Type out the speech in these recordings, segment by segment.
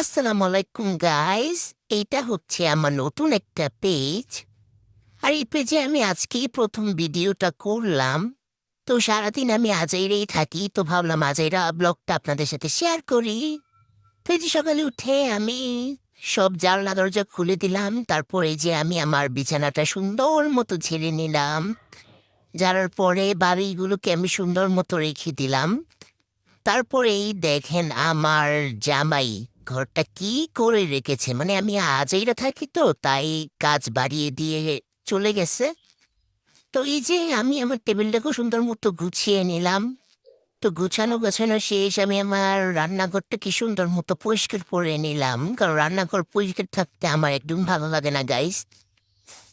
আসসালামু আলাইকুম গাইস। এইটা হচ্ছে আমার নতুন একটা পেজ। আর এই পেজে আমি আজকেই প্রথম ভিডিওটা করলাম। তো সারাদিন আমি আজাইরেই থাকি, তো ভাবলাম আজাইরা ব্লগটা আপনাদের সাথে শেয়ার করি। তো এই যে সকালে উঠে আমি সব জানলা দরজা খুলে দিলাম, তারপরে যে আমি আমার বিছানাটা সুন্দর মতো ঝেড়ে নিলাম। ঝাড়ার পরে বাড়িগুলোকে আমি সুন্দর মতো রেখে দিলাম। তারপরেই দেখেন আমার জামাই ঘরটা কি করে রেখেছে, মানে আমি আজাইরা থাকি তো তাই কাজ বাড়িয়ে দিয়ে চলে গেছে। তো এই যে আমি আমার টেবিলটাকেও সুন্দর মতো গুছিয়ে নিলাম। তো গুছানো গোছানো শেষ, আমি আমার রান্নাঘরটা কি সুন্দর মতো পরিষ্কার করে নিলাম, কারণ রান্নাঘর পরিষ্কার থাকতে আমার একদম ভালো লাগে না গাইস।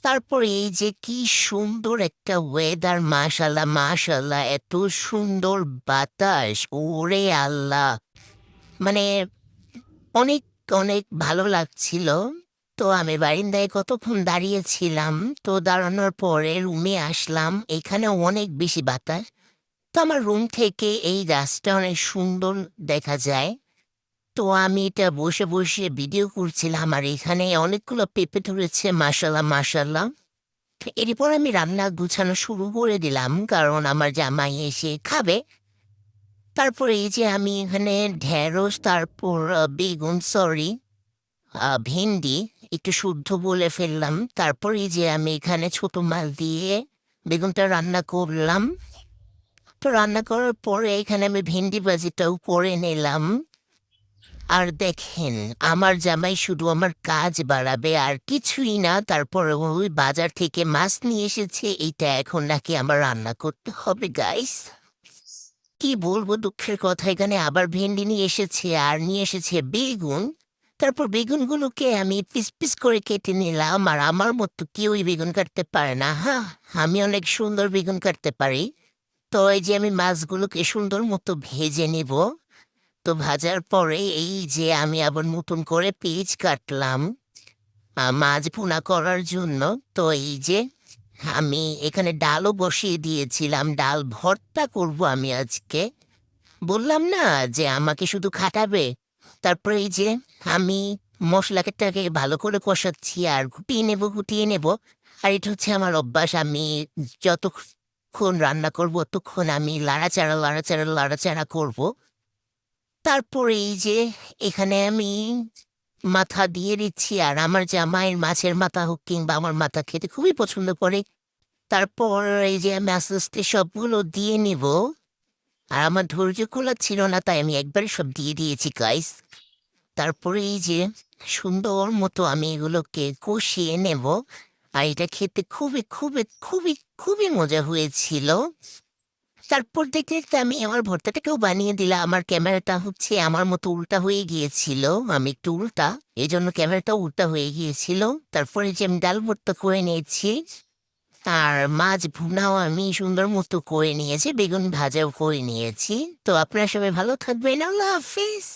তারপরে এই যে কি সুন্দর একটা ওয়েদার, মাশাল্লাহ মাশাল্লাহ, এত সুন্দর বাতাস, ওরে আল্লাহ, মানে অনেক, অনেক ভালো লাগছিল। তো আমি বারিন্দায় কতক্ষণ দাঁড়িয়েছিলাম। তো দাঁড়ানোর পরে রুমে আসলাম। এখানে অনেক বেশি বাতাস। তো আমার রুম থেকে এই গাছটা অনেক সুন্দর দেখা যায়। তো আমি এটা বসে, বসে ভিডিও করছিলাম। আর এখানে অনেকগুলো পেঁপে ধরেছে, মাশাআল্লাহ, মাশাআল্লাহ। এরপর আমি রান্না গুছানো শুরু করে দিলাম, কারণ আমার জামাই এসে খাবে। তারপরে এই যে আমি এখানে ঢেঁড়স, তারপর বেগুন, সরি ভেন্ডি একটু শুদ্ধ বলে ফেললাম। তারপর এই যে আমি এখানে ছোট মাছ দিয়ে বেগুনটা রান্না করলাম। তো রান্না করার পরে এখানে আমি ভেন্ডি ভাজিটাও করে নিলাম। আর দেখেন আমার জামাই শুধু আমার কাজ বাড়াবে আর কিছুই না। তারপর ওই বাজার থেকে মাছ নিয়ে এসেছে, এইটা এখন নাকি আমার রান্না করতে হবে গাইস। কি বলবো দুঃখের কথা, এখানে আবার ভেন্ডি নিয়ে এসেছে আর নিয়ে এসেছে বেগুন। তারপর বেগুনগুলোকে আমি পিস পিস করে কেটে নিলাম। আর আমার মতো কেউই বেগুন কাটতে পারে না, হ্যাঁ। আমি অনেক সুন্দর বেগুন কাটতে পারি। তো এই যে আমি মাছগুলোকে সুন্দর মতো ভেজে নিব। তো ভাজার পরে এই যে আমি আবার নতুন করে পেঁয়াজ কাটলাম মাছ ভুনা করার জন্য। তো এই যে আমি এখানে ডালও বসিয়ে দিয়েছিলাম, ডাল ভর্তা করব আমি আজকে। বললাম না যে আমাকে শুধু খাটাবে। তারপরে এই যে আমি মশলাটাকে ভালো করে কষাচ্ছি আর গুটিয়ে নেব। আর এটা হচ্ছে আমার অভ্যাস, আমি যতক্ষণ রান্না করব ততক্ষণ আমি লাড়াচাড়া লাড়াচাড়া লাড়াচাড়া করব। তারপরে এই যে এখানে আমি মাথা দিয়ে দিচ্ছি, আর আমার জামাইয়ের মাছের মাথা হোক কিংবা আমার মাথা খেতে খুবই পছন্দ করে। তারপর এই যে আমি আস্তে আস্তে সবগুলো দিয়ে নিব। আর আমার ধৈর্য ছিল না, তাই আমি একবারে সব দিয়ে দিয়েছি গাইস। তারপরে এই যে সুন্দর মতো আমি এগুলোকে কষিয়ে নেব। আর এটা খেতে খুবই খুবই খুবই খুবই মজা হয়েছিল। তারপর দেখতে দেখতে আমি আমার ভর্তাটাকেও বানিয়ে দিলাম। আমার ক্যামেরাটা হচ্ছে আমার মতো উল্টা হয়ে গিয়েছিল, আমি একটু উল্টা, এই জন্য ক্যামেরাটাও উল্টা হয়ে গিয়েছিল। তারপরে যে আমি ডাল ভর্তা করে নিয়েছি, আর মাছ ভুনাও আমি সুন্দর মতো করে নিয়েছি, বেগুন ভাজাও করে নিয়েছি। তো আপনারা সবাই ভালো থাকবেন, আল্লাহ হাফিজ।